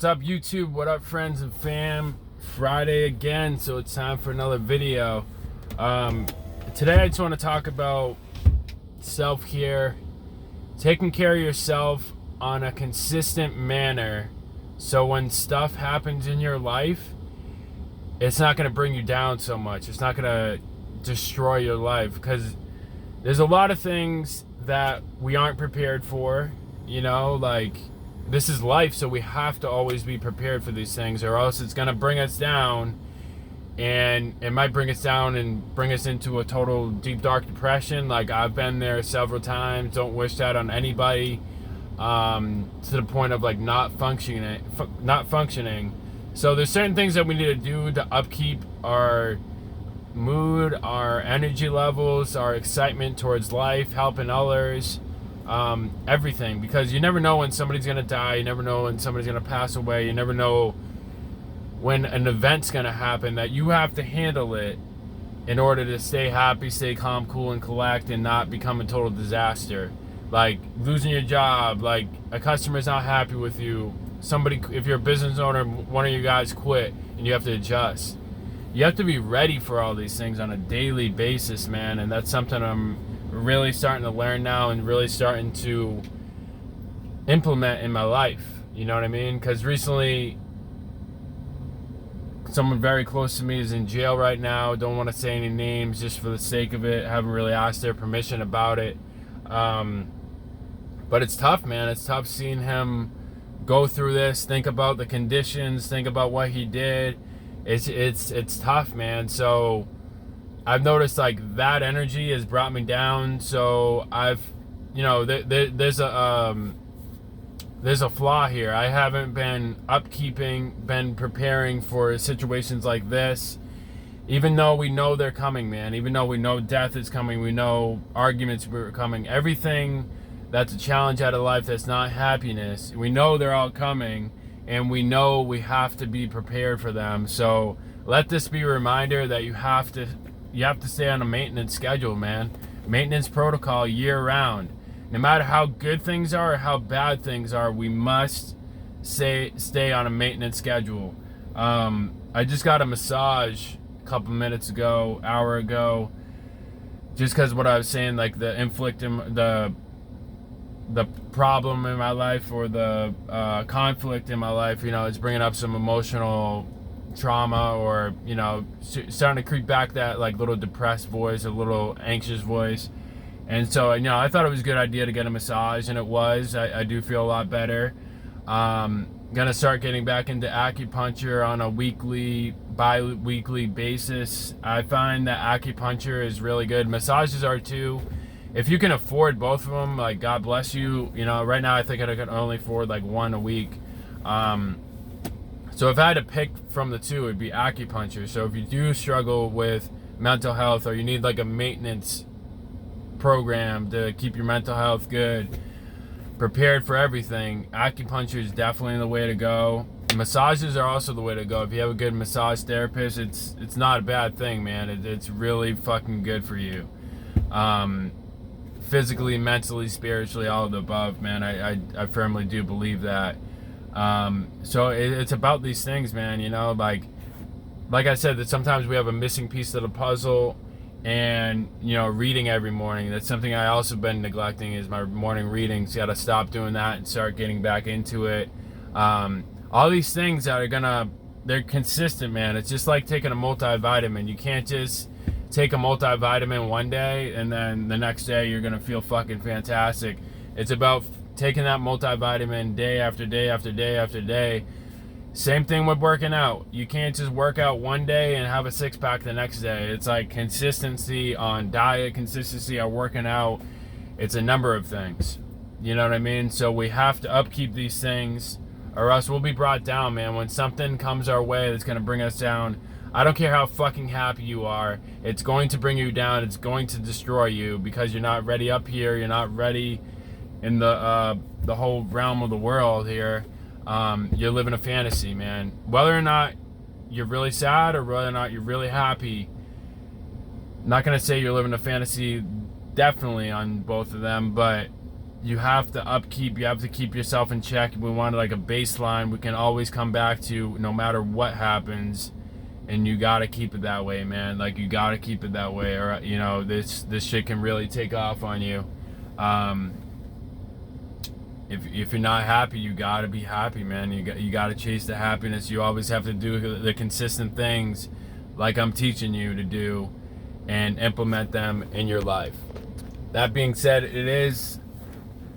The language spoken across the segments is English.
What's up, YouTube? What up, friends and fam? Friday again, so it's time for another video. Today I just want to talk about self-care, taking care of yourself on a consistent manner, so when stuff happens in your life, it's not going to bring you down so much. It's not going to destroy your life, because there's a lot of things that we aren't prepared for, you know, like this is life, so we have to always be prepared for these things, or else it's going to bring us down, and it might bring us down and bring us into a total deep dark depression. Like I've been there several times. Don't wish that on anybody, to the point of like not functioning. So there's certain things that we need to do to upkeep our mood, our energy levels, our excitement towards life, helping others, everything, because you never know when somebody's gonna die, you never know when somebody's gonna pass away, you never know when an event's gonna happen, that you have to handle it in order to stay happy, stay calm, cool, and collect, and not become a total disaster. Like losing your job, like a customer's not happy with you, somebody, if you're a business owner, one of you guys quit and you have to adjust. You have to be ready for all these things on a daily basis, man, and that's something I'm really starting to learn now and really starting to implement in my life. You know what I mean? Because recently, someone very close to me is in jail right now. Don't want to say any names just for the sake of it. Haven't really asked their permission about it. But it's tough, man. It's tough seeing him go through this. Think about the conditions. Think about what he did. It's tough, man. So I've noticed like that energy has brought me down. So I've, you know, there's a flaw here. I haven't been been preparing for situations like this, even though we know they're coming, man. Even though we know death is coming, we know arguments are coming, everything that's a challenge out of life that's not happiness, we know they're all coming, and we know we have to be prepared for them. So let this be a reminder that you have to stay on a maintenance schedule, man. Maintenance protocol year round. No matter how good things are or how bad things are, we must stay on a maintenance schedule. I just got a massage a couple minutes ago, hour ago, just because what I was saying, like the problem in my life, or the conflict in my life, you know, it's bringing up some emotional trauma, or, you know, starting to creep back that like little depressed voice, a little anxious voice. And so, you know, I thought it was a good idea to get a massage, and it was. I do feel a lot better. Gonna start getting back into acupuncture on a bi-weekly basis. I find that acupuncture is really good. Massages are too. If you can afford both of them, like, God bless you. You know, right now I think I can only afford like one a week. So if I had to pick from the two, it'd be acupuncture. So if you do struggle with mental health, or you need like a maintenance program to keep your mental health good, prepared for everything, acupuncture is definitely the way to go. Massages are also the way to go. If you have a good massage therapist, it's not a bad thing, man. It's really fucking good for you. Physically, mentally, spiritually, all of the above, man. I firmly do believe that. So it's about these things, man, you know, like I said, that sometimes we have a missing piece of the puzzle. And, you know, reading every morning, that's something I also been neglecting, is my morning readings. Got to stop doing that and start getting back into it. All these things that are they're consistent, man. It's just like taking a multivitamin. You can't just take a multivitamin one day and then the next day you're gonna feel fucking fantastic. It's about taking that multivitamin day after day after day after day. Same thing with working out. You can't just work out one day and have a six-pack the next day. It's like consistency on diet, consistency on working out. It's a number of things. You know what I mean? So we have to upkeep these things, or else we'll be brought down, man. When something comes our way that's going to bring us down, I don't care how fucking happy you are, it's going to bring you down. It's going to destroy you, because you're not ready up here. You're not ready in the whole realm of the world here. You're living a fantasy, man. Whether or not you're really sad, or whether or not you're really happy, I'm not gonna say you're living a fantasy definitely on both of them, but you have to upkeep, you have to keep yourself in check. We want like a baseline we can always come back to no matter what happens, and you gotta keep it that way, man. Like, you gotta keep it that way, or you know, this shit can really take off on you. If you're not happy, you gotta be happy, man. You gotta chase the happiness. You always have to do the consistent things like I'm teaching you to do, and implement them in your life. That being said, it is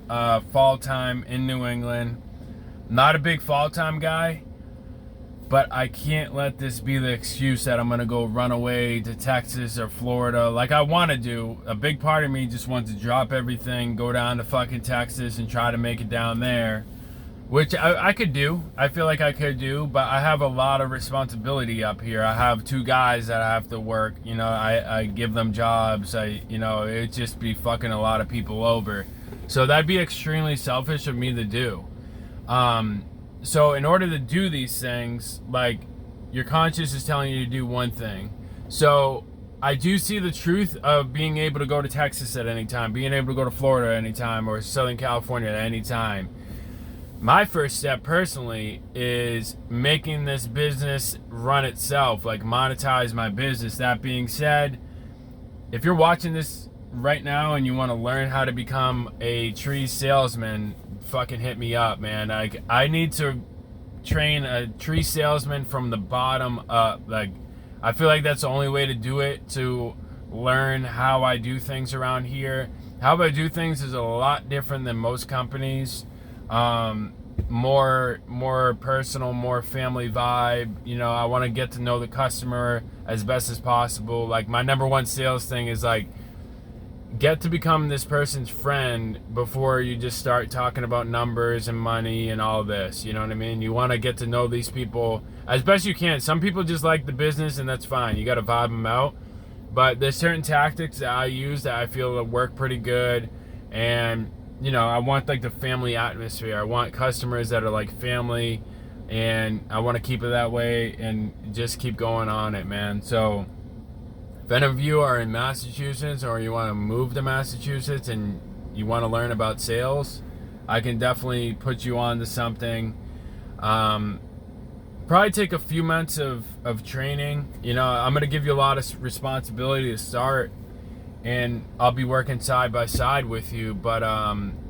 fall time in New England. Not a big fall time guy, but I can't let this be the excuse that I'm gonna go run away to Texas or Florida like I want to do. A big part of me just wants to drop everything, go down to fucking Texas and try to make it down there, which I could do. I feel like I could do, but I have a lot of responsibility up here. I have 2 guys that I have to work. You know, I give them jobs. It'd just be fucking a lot of people over. So that'd be extremely selfish of me to do. So in order to do these things, like, your conscience is telling you to do one thing. So I do see the truth of being able to go to Texas at any time, being able to go to Florida at any time, or Southern California at any time. My first step personally is making this business run itself, like monetize my business. That being said, if you're watching this right now and you want to learn how to become a tree salesman, fucking hit me up, man. Like, I need to train a tree salesman from the bottom up. Like, I feel like that's the only way to do it, to learn how I do things around here. How I do things is a lot different than most companies. More personal, more family vibe. You know, I want to get to know the customer as best as possible. Like, my number one sales thing is like, get to become this person's friend before you just start talking about numbers and money and all this. You know what I mean? You want to get to know these people as best you can. Some people just like the business, and that's fine. You got to vibe them out. But there's certain tactics that I use that I feel that work pretty good. And, you know, I want like the family atmosphere. I want customers that are like family, and I want to keep it that way and just keep going on it, man. So if any of you are in Massachusetts, or you want to move to Massachusetts and you want to learn about sales, I can definitely put you on to something. Probably take a few months of training. You know, I'm going to give you a lot of responsibility to start, and I'll be working side by side with you, but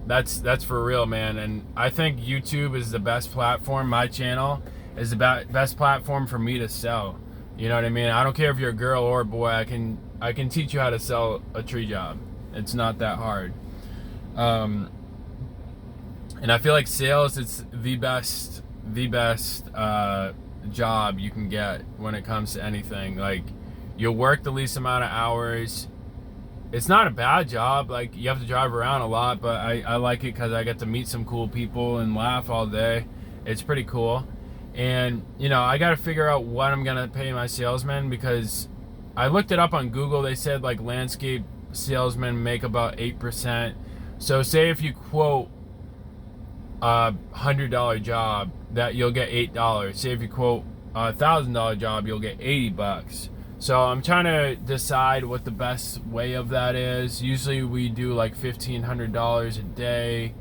that's for real, man. And I think YouTube is the best platform. My channel is the best platform for me to sell. You know what I mean? I don't care if you're a girl or a boy. I can teach you how to sell a tree job. It's not that hard. And I feel like sales is the best job you can get when it comes to anything. Like, you'll work the least amount of hours. It's not a bad job. Like, you have to drive around a lot, but I like it because I get to meet some cool people and laugh all day. It's pretty cool. And, you know, I got to figure out what I'm going to pay my salesmen, because I looked it up on Google. They said, like, landscape salesmen make about 8%. So say if you quote a $100 job, that you'll get $8. Say if you quote a $1,000 job, you'll get $80. So I'm trying to decide what the best way of that is. Usually we do like $1,500 a day.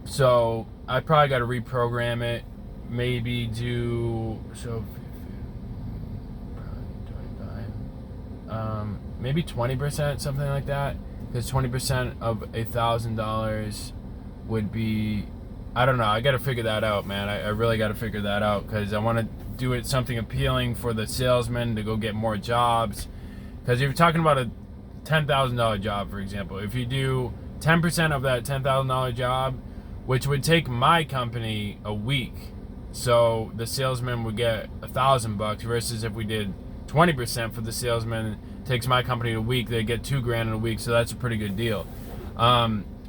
So I probably got to reprogram it. Maybe do maybe 20%, something like that. Because 20% of $1,000 would be, I don't know. I got to figure that out, man. I really got to figure that out, because I want to do it something appealing for the salesman to go get more jobs. Because if you're talking about a $10,000 job, for example, if you do 10% of that $10,000 job, which would take my company a week, so the salesman would get $1,000, versus if we did 20% for the salesman, takes my company a week, they get $2,000 in a week. So that's a pretty good deal.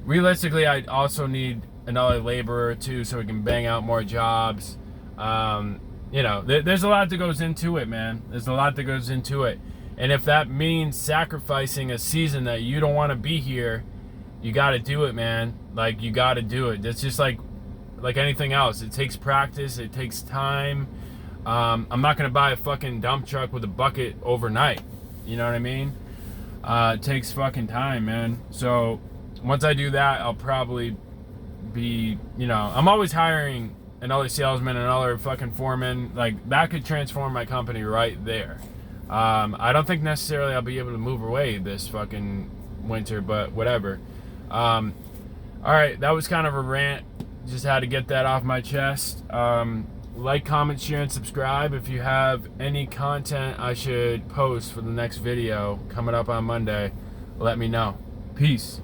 Realistically, I also need another laborer too, so we can bang out more jobs. You know, there's a lot that goes into it, man. There's a lot that goes into it. And if that means sacrificing a season that you don't want to be here, you got to do it, man. Like, you got to do it. It's just like anything else. It takes practice. It takes time. I'm not going to buy a fucking dump truck with a bucket overnight. You know what I mean? It takes fucking time, man. So once I do that, I'll probably be, I'm always hiring another salesman, another fucking foreman. Like, that could transform my company right there. I don't think necessarily I'll be able to move away this fucking winter, but whatever. All right, that was kind of a rant. Just had to get that off my chest. Like, comment, share, and subscribe. If you have any content I should post for the next video coming up on Monday, let me know. Peace.